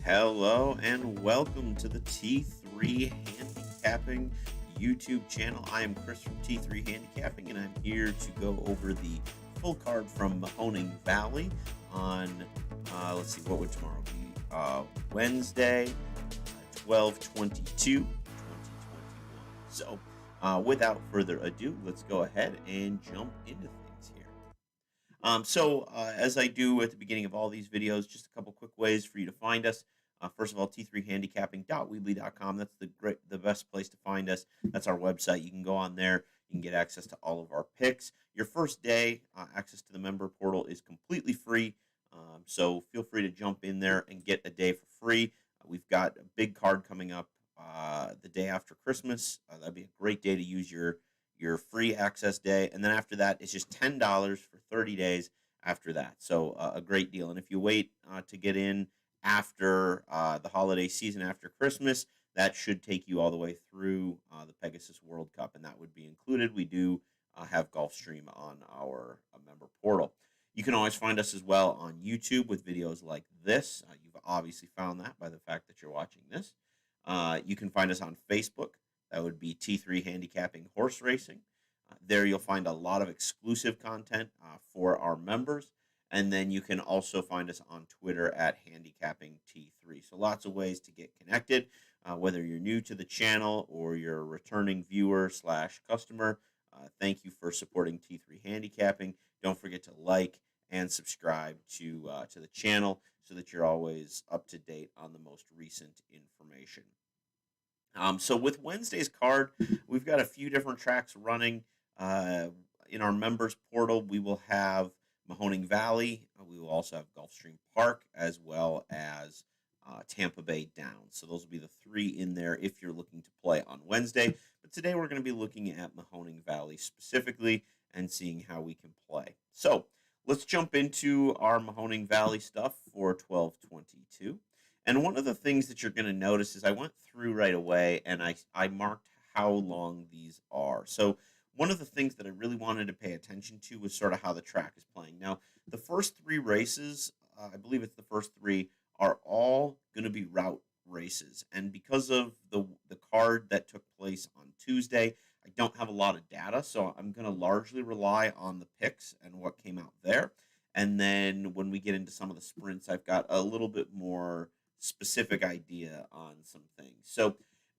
Hello and welcome to the T3 Handicapping YouTube channel. I am Chris from T3 Handicapping, and I'm here to go over the full card from Mahoning Valley on, let's see, what would tomorrow be? Wednesday, 12/22/2021. So, without further ado, let's go ahead and jump into things here. As I do at the beginning of all these videos, just a couple quick ways for you to find us. First of all, t3handicapping.weebly.com. That's the best place to find us. That's our website. You can go on there. You can get access to all of our picks. Your first day, access to the member portal is completely free. So feel free to jump in there and get a day for free. We've got a big card coming up the day after Christmas. That'd be a great day to use your free access day, and then after that it's just $10 for 30 days after that. So a great deal. And if you wait to get in after the holiday season, after Christmas, that should take you all the way through the Pegasus World Cup, and that would be included. We do have Gulfstream on our member portal. You can always find us as well on YouTube with videos like this. You've obviously found that by the fact that you're watching this. You can find us on Facebook. That would be T3 Handicapping Horse Racing. There you'll find a lot of exclusive content for our members. And then you can also find us on Twitter at Handicapping T3. So lots of ways to get connected, whether you're new to the channel or you're a returning viewer slash customer. Thank you for supporting T3 Handicapping. Don't forget to like and subscribe to the channel so that you're always up to date on the most recent information. So with Wednesday's card, we've got a few different tracks running. In our members portal, we will have Mahoning Valley. We will also have Gulfstream Park, as well as Tampa Bay Downs. So those will be the three in there if you're looking to play on Wednesday. But today we're going to be looking at Mahoning Valley specifically and seeing how we can play. So let's jump into our Mahoning Valley stuff for 12/22. And one of the things that you're going to notice is I went through right away and I marked how long these are. So one of the things that I really wanted to pay attention to was sort of how the track is playing. Now, the first three races, I believe it's the first three, are all going to be route races. And because of the card that took place on Tuesday, I don't have a lot of data, so I'm going to largely rely on the picks and what came out there. And then when we get into some of the sprints, I've got a little bit more specific idea on some things. So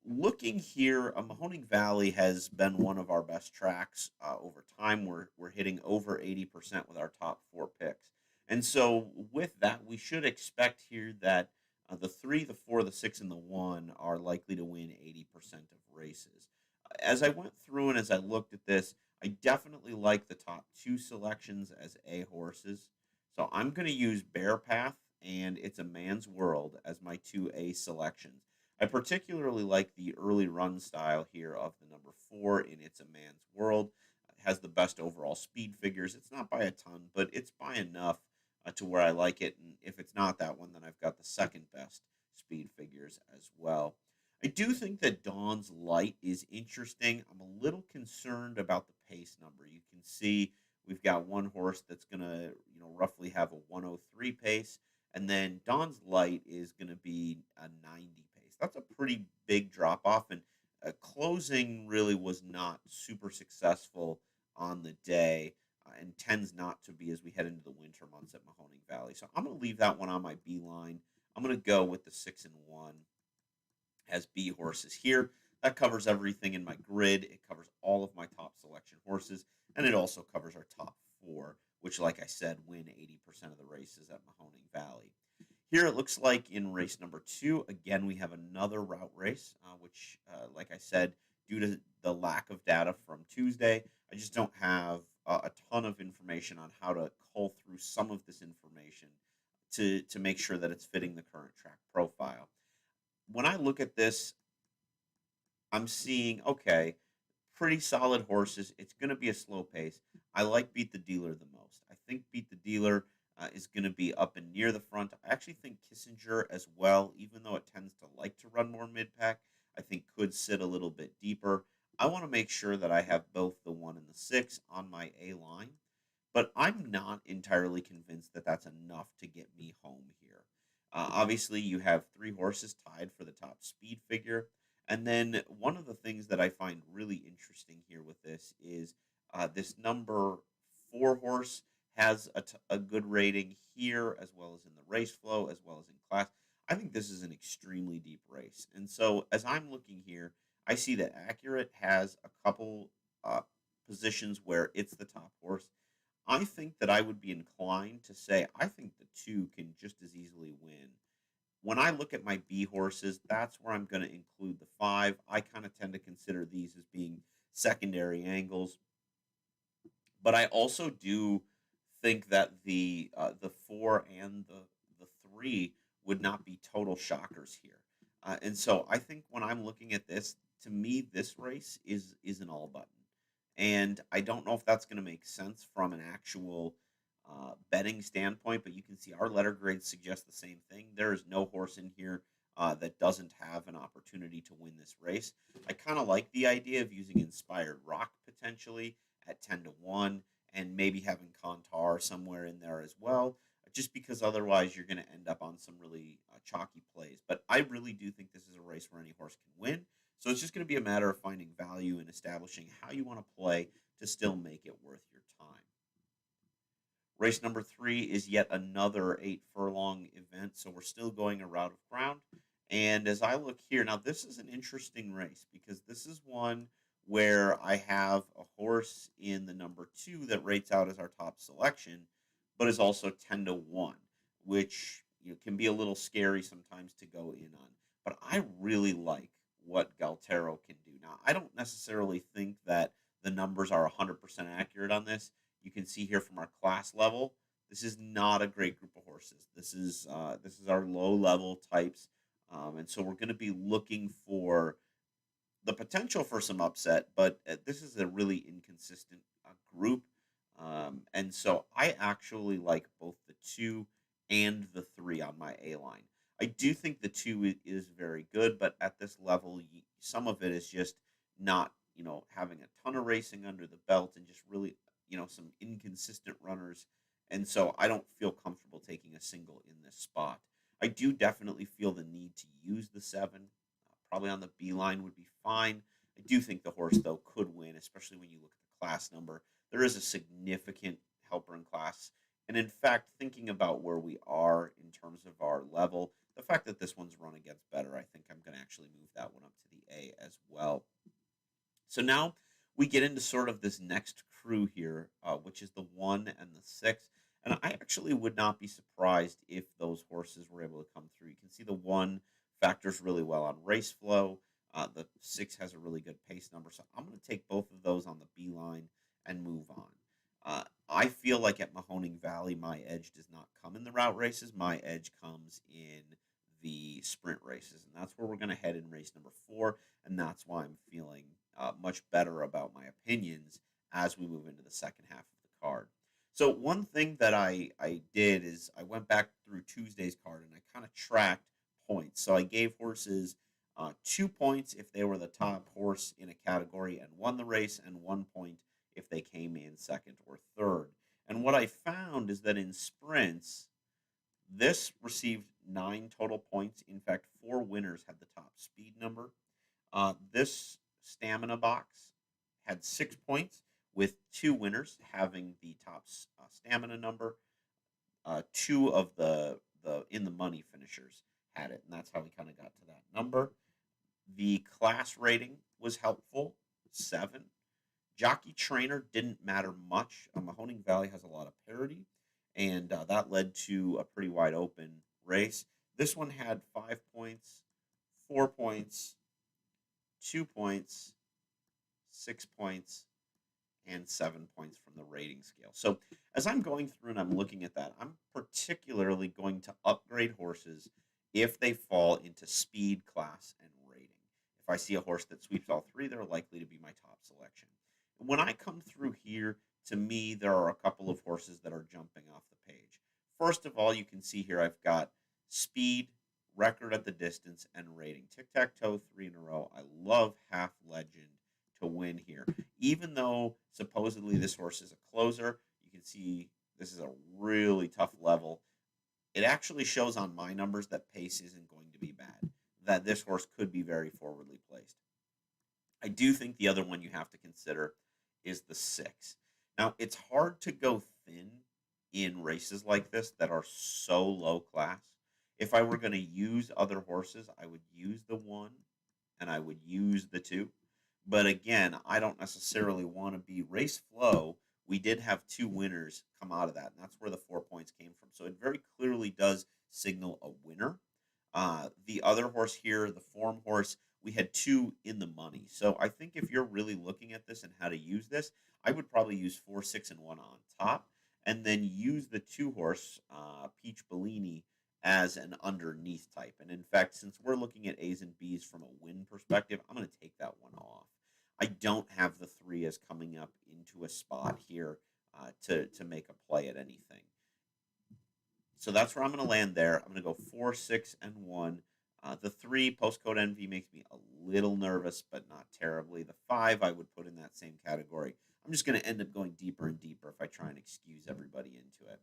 looking here, Mahoning Valley has been one of our best tracks over time. We're hitting over 80% with our top four picks. And so with that, we should expect here that the 3, the 4, the 6, and the 1 are likely to win 80% of races. As I went through and as I looked at this, I definitely like the top 2 selections as A horses. So I'm going to use Bear Path and It's a Man's World as my 2A selections. I particularly like the early run style here of the number 4 in It's a Man's World. It has the best overall speed figures. It's not by a ton, but it's by enough to where I like it. And if it's not that one, then I've got the second best speed figures as well. I do think that Dawn's Light is interesting. I'm a little concerned about the pace number. You can see we've got one horse that's going to, roughly have a 103 pace. And then Dawn's Light is going to be a 90 pace. That's a pretty big drop off. And closing really was not super successful on the day and tends not to be as we head into the winter months at Mahoning Valley. So I'm going to leave that one on my B line. I'm going to go with the 6 and 1 as B horses here. That covers everything in my grid. It covers all of my top selection horses, and it also covers our top 4, which, like I said, win 80% of the races at Mahoning Valley. Here it looks like in race number 2, again, we have another route race, which, like I said, due to the lack of data from Tuesday, I just don't have a ton of information on how to cull through some of this information to make sure that it's fitting the current track profile. When I look at this, I'm seeing, okay, pretty solid horses. It's going to be a slow pace. I like Beat the Dealer the most. I think Beat the Dealer is going to be up and near the front. I actually think Kissinger as well, even though it tends to like to run more mid-pack, I think could sit a little bit deeper. I want to make sure that I have both the 1 and the 6 on my A line, but I'm not entirely convinced that that's enough to get me home here. Obviously, you have three horses tied for the top speed figure. And then one of the things that I find really interesting here with this is this number four horse has a good rating here, as well as in the race flow, as well as in class. I think this is an extremely deep race. And so as I'm looking here, I see that Accurate has a couple uh, positions where it's the top horse. I think that I would be inclined to say I think the two can just as easily win. When I look at my B horses, that's where I'm going to include the five. I kind of tend to consider these as being secondary angles, but I also do think that the four and the three would not be total shockers here. And so I think when I'm looking at this, to me, this race is an all button, and I don't know if that's going to make sense from an actual betting standpoint. But you can see our letter grades suggest the same thing. There is no horse in here that doesn't have an opportunity to win this race. I kind of like the idea of using Inspired Rock potentially at 10 to 1, and maybe having Contar somewhere in there as well, just because otherwise you're going to end up on some really chalky plays. But I really do think this is a race where any horse can win. So it's just going to be a matter of finding value and establishing how you want to play to still make it worth your time. Race number three is yet another 8 furlong event, so we're still going a route of ground. And as I look here, now this is an interesting race because this is one where I have a horse in the number two that rates out as our top selection, but is also 10 to 1, which can be a little scary sometimes to go in on. But I really like what Galtero can do. Now, I don't necessarily think that the numbers are 100% accurate on this. You can see here from our class level, this is not a great group of horses. This is our low level types, and so we're going to be looking for the potential for some upset, but this is a really inconsistent group. And so I actually like both the two and the three on my A line. I do think the two is very good, but at this level, some of it is just not, having a ton of racing under the belt and just really, some inconsistent runners. And so I don't feel comfortable taking a single in this spot. I do definitely feel the need to use the seven. Probably on the B line would be fine. I do think the horse, though, could win, especially when you look at the class number. There is a significant helper in class. And in fact, thinking about where we are in terms of our level, the fact that this one's run against better, I think I'm going to actually move that one up to the A as well. So now we get into sort of this next crew here, which is the 1 and the 6. And I actually would not be surprised if those horses were able to come through. You can see the 1 factors really well on race flow. The 6 has a really good pace number. So I'm going to take both of those on the B line and move on. I feel like at Mahoning Valley, my edge does not come in the route races. My edge comes in the sprint races. And that's where we're going to head in race number 4. And that's why I'm feeling much better about my opinions as we move into the second half of the card. So one thing that I did is I went back through Tuesday's card and I kind of tracked points. So I gave horses 2 points if they were the top horse in a category and won the race, and 1 point if they came in second or third. And what I found is that in sprints, this received 9 total points. In fact, 4 winners had the top speed number. This stamina box had 6 points, with 2 winners having the top stamina number. Two of the in the money finishers had it, and that's how we kind of got to that number. The class rating was helpful, 7. Jockey trainer didn't matter much. Mahoning Valley has a lot of parity, and that led to a pretty wide open race. This one had 5 points, 4 points, 2 points, 6 points, and 7 points from the rating scale. So as I'm going through and I'm looking at that, I'm particularly going to upgrade horses if they fall into speed, class, and rating. If I see a horse that sweeps all three, they're likely to be my top selection. When I come through here, to me, there are a couple of horses that are jumping off the page. First of all, you can see here I've got speed, record at the distance, and rating. Tic-tac-toe, 3 in a row. I love Half Legend to win here. Even though supposedly this horse is a closer, you can see this is a really tough level. it actually shows on my numbers that pace isn't going to be bad, that this horse could be very forwardly placed. I do think the other one you have to consider is the 6. Now, it's hard to go thin in races like this that are so low class. If I were going to use other horses, I would use the 1 and I would use the 2. But again, I don't necessarily want to be race flow. We did have 2 winners come out of that, and that's where the 4 points came from. So it very clearly does signal a winner. The other horse here, the form horse, we had 2 in the money. So I think if you're really looking at this and how to use this, I would probably use 4, 6, and 1 on top, and then use the 2 horse, Peach Bellini, as an underneath type. And in fact, since we're looking at A's and B's from a win perspective, I'm going to take that one off. I don't have the 3 as coming up into a spot here to make a play at anything. So that's where I'm going to land there. I'm going to go 4, 6, and 1. The 3, Postcode Envy, makes me a little nervous, but not terribly. The 5, I would put in that same category. I'm just going to end up going deeper and deeper if I try and excuse everybody into it.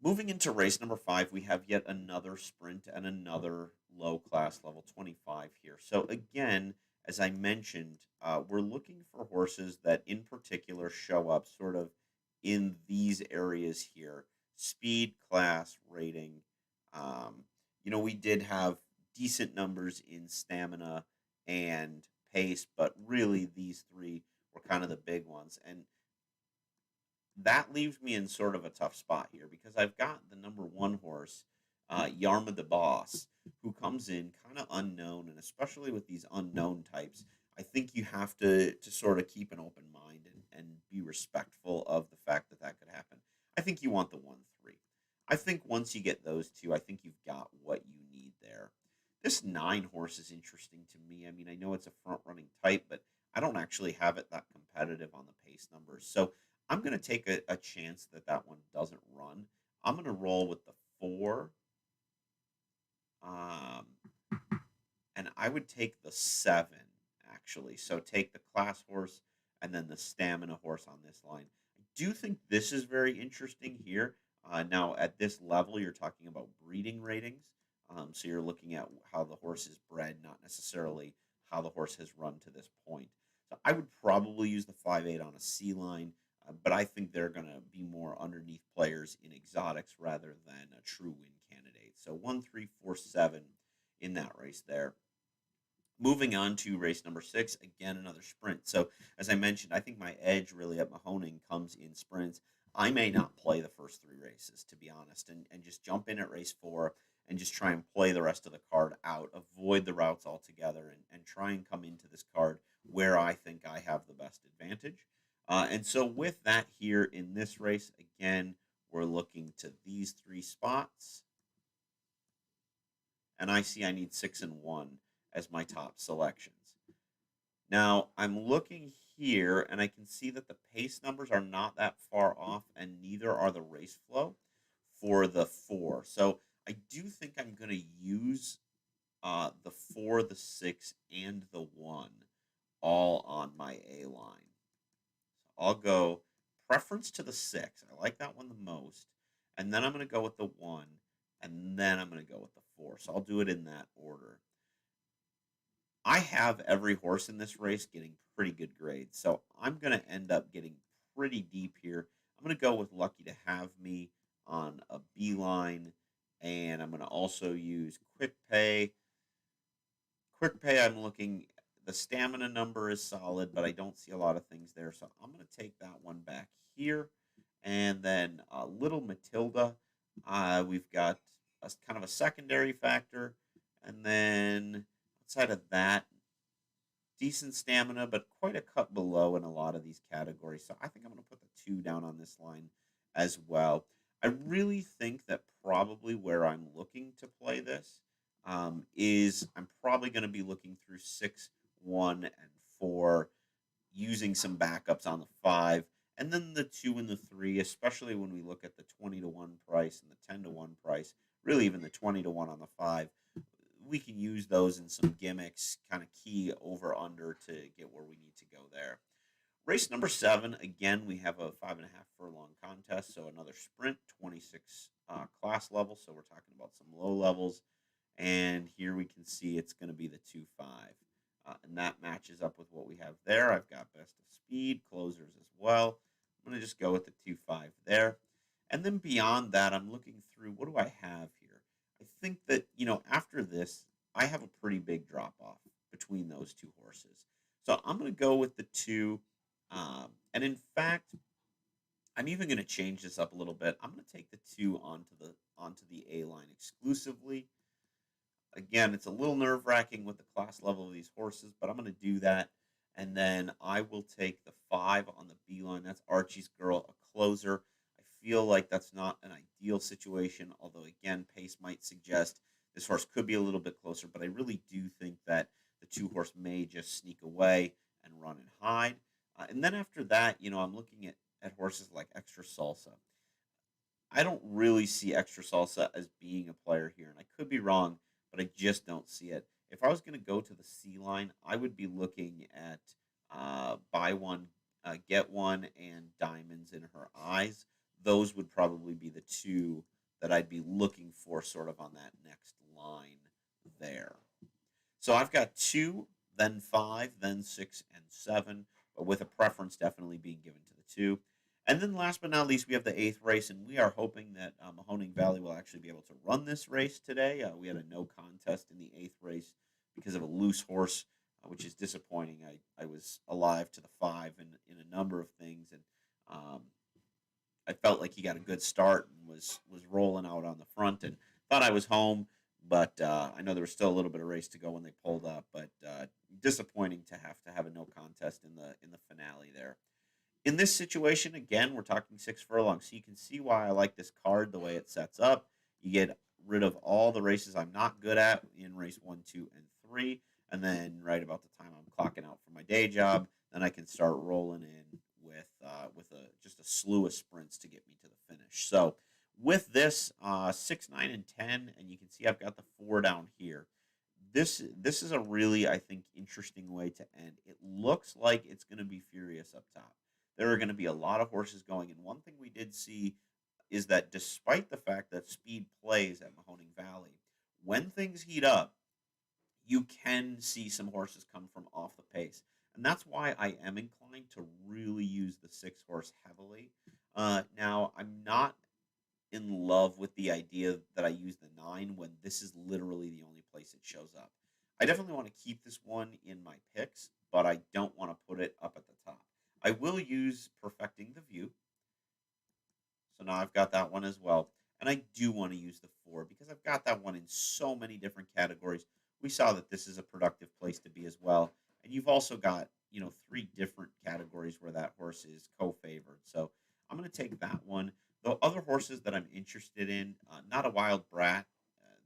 Moving into race number 5, we have yet another sprint and another low class level 25 here. So again, as I mentioned, we're looking for horses that in particular show up sort of in these areas here: speed, class, rating. We did have decent numbers in stamina and pace, but really these 3 were kind of the big ones. And that leaves me in sort of a tough spot here because I've got the number 1 horse, Yarma the Boss, who comes in kind of unknown, and especially with these unknown types, I think you have to sort of keep an open mind and be respectful of the fact that that could happen. I think you want the 1, 3. I think once you get those 2, I think you've got what you need there. This 9 horse is interesting to me. I mean, I know it's a front running type, but I don't actually have it that competitive on the pace numbers. So I'm going to take a chance that that one doesn't run. I'm going to roll with the 4. Um, and I would take the 7, actually. So take the class horse and then the stamina horse on this line. I do think this is very interesting here. Now, at this level, you're talking about breeding ratings. So you're looking at how the horse is bred, not necessarily how the horse has run to this point. So I would probably use the 5-8 on a C line, but I think they're going to be more underneath players in exotics rather than a true win candidate. So 1, 3, 4, 7 in that race there. Moving on to race number 6, again, another sprint. So as I mentioned, I think my edge really at Mahoning comes in sprints. I may not play the first 3 races, to be honest, and just jump in at race 4 and just try and play the rest of the card out, avoid the routes altogether, and try and come into this card where I think I have the best advantage. And so with that here in this race, again, we're looking to these 3 spots. And I see I need 6 and 1 as my top selections. Now, I'm looking here, and I can see that the pace numbers are not that far off, and neither are the race flow for the 4. So I do think I'm going to use the 4, the 6, and the 1 all on my A line. So I'll go preference to the 6. I like that one the most. And then I'm going to go with the 1, and then I'm going to go with the 4. So I'll do it in that order. I have every horse in this race getting pretty good grades, so I'm going to end up getting pretty deep here. I'm going to go with Lucky to Have Me on a B line, and I'm going to also use Quick Pay. Quick Pay, I'm looking, the stamina number is solid, but I don't see a lot of things there, so I'm going to take that one back here. And then Little Matilda, we've got kind of a secondary factor, and then outside of that, decent stamina, but quite a cut below in a lot of these categories. So I think I'm going to put the 2 down on this line as well. I really think that probably where I'm looking to play this is I'm probably going to be looking through 6, 1, and 4, using some backups on the 5, and then the 2 and the 3, especially when we look at the 20-1 price and the 10-1 price, really even the 20-1 on the 5. We can use those in some gimmicks, kind of key over under to get where we need to go there. Race number 7, again, we have a 5.5 furlong contest, so another sprint, 26 class level. So we're talking about some low levels. And here we can see it's going to be the 2-5. And that matches up with what we have there. I've got best of speed, closers as well. I'm going to just go with the 2-5 there. And then beyond that, I'm looking through what do I have here? I think that, after this, I have a pretty big drop off between those two horses. So I'm going to go with the 2. And in fact, I'm even going to change this up a little bit. I'm going to take the 2 onto the A line exclusively. Again, it's a little nerve wracking with the class level of these horses, but I'm going to do that. And then I will take the 5 on the B line. That's Archie's Girl, a closer. I feel like that's not an ideal situation, although, again, pace might suggest this horse could be a little bit closer, but I really do think that the 2 horse may just sneak away and run and hide. And then after that, I'm looking at horses like Extra Salsa. I don't really see Extra Salsa as being a player here, and I could be wrong, but I just don't see it. If I was going to go to the C line, I would be looking at buy one, get one, and diamonds in her eyes. Those would probably be the 2 that I'd be looking for sort of on that next line there. So I've got 2, then 5, then 6, and 7, but with a preference definitely being given to the 2. And then last but not least, we have the 8th race, and we are hoping that Mahoning Valley will actually be able to run this race today. We had a no contest in the 8th race because of a loose horse, which is disappointing. I was alive to the 5 in a number of things, and um, I felt like he got a good start and was rolling out on the front, and thought I was home. But I know there was still a little bit of race to go when they pulled up. But disappointing to have a no contest in the finale there. In this situation, again, we're talking 6 furlongs. So you can see why I like this card the way it sets up. You get rid of all the races I'm not good at in race 1, 2, and 3. And then right about the time I'm clocking out for my day job, then I can start rolling in with just a slew of sprints to get me to the finish. So with this 6, 9, and 10, and you can see I've got the 4 down here. This is a really, I think, interesting way to end. It looks like it's going to be furious up top. There are going to be a lot of horses going. And one thing we did see is that despite the fact that speed plays at Mahoning Valley, when things heat up, you can see some horses come from off the pace. And that's why I am inclined to really use the 6 horse heavily. Now, I'm not in love with the idea that I use the 9 when this is literally the only place it shows up. I definitely want to keep this one in my picks, but I don't want to put it up at the top. I will use Perfecting the View. So now I've got that one as well. And I do want to use the 4 because I've got that one in so many different categories. We saw that this is a productive place to be as well. And you've also got, 3 different categories where that horse is co-favored. So I'm going to take that one. The other horses that I'm interested in, Not a Wild Brat.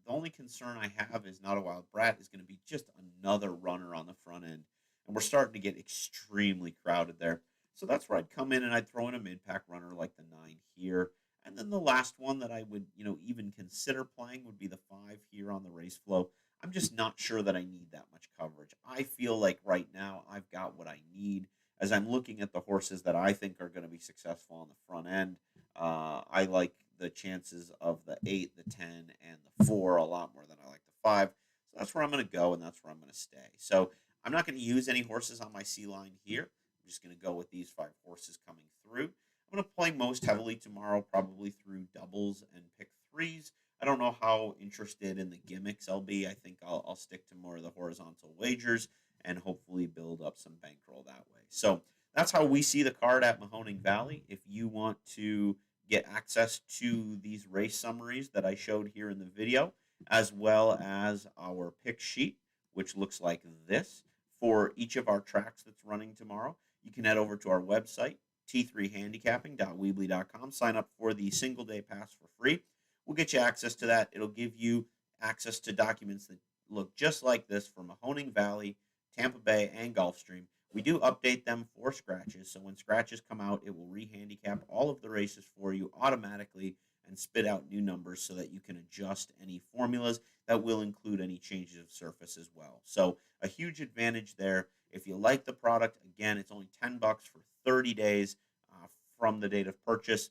The only concern I have is Not a Wild Brat is going to be just another runner on the front end. And we're starting to get extremely crowded there. So that's where I'd come in and I'd throw in a mid-pack runner like the 9 here. And then the last one that I would, even consider playing would be the 5 here on the race flow. I'm just not sure that I need that much coverage. I feel like right now I've got what I need as I'm looking at the horses that I think are going to be successful on the front end. I like the chances of the 8, the 10, and the 4 a lot more than I like the 5. So that's where I'm going to go, and that's where I'm going to stay. So I'm not going to use any horses on my C line here. I'm just going to go with these 5 horses coming through. I'm going to play most heavily tomorrow, probably through doubles and pick 3s. I don't know how interested in the gimmicks I'll be. I think I'll stick to more of the horizontal wagers and hopefully build up some bankroll that way. So that's how we see the card at Mahoning Valley. If you want to get access to these race summaries that I showed here in the video, as well as our pick sheet, which looks like this for each of our tracks that's running tomorrow, you can head over to our website, t3handicapping.weebly.com. Sign up for the single day pass for free. We'll get you access to that. It'll give you access to documents that look just like this for Mahoning Valley, Tampa Bay, and Gulfstream. We do update them for scratches, so when scratches come out, it will re-handicap all of the races for you automatically and spit out new numbers so that you can adjust any formulas that will include any changes of surface as well. So a huge advantage there. If you like the product, again, it's only $10 for 30 days uh, from the date of purchase.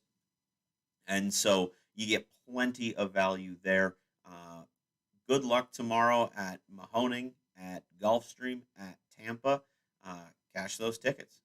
And so you get plenty of value there. Uh, Good luck tomorrow at Mahoning, at Gulfstream, at Tampa. Cash those tickets.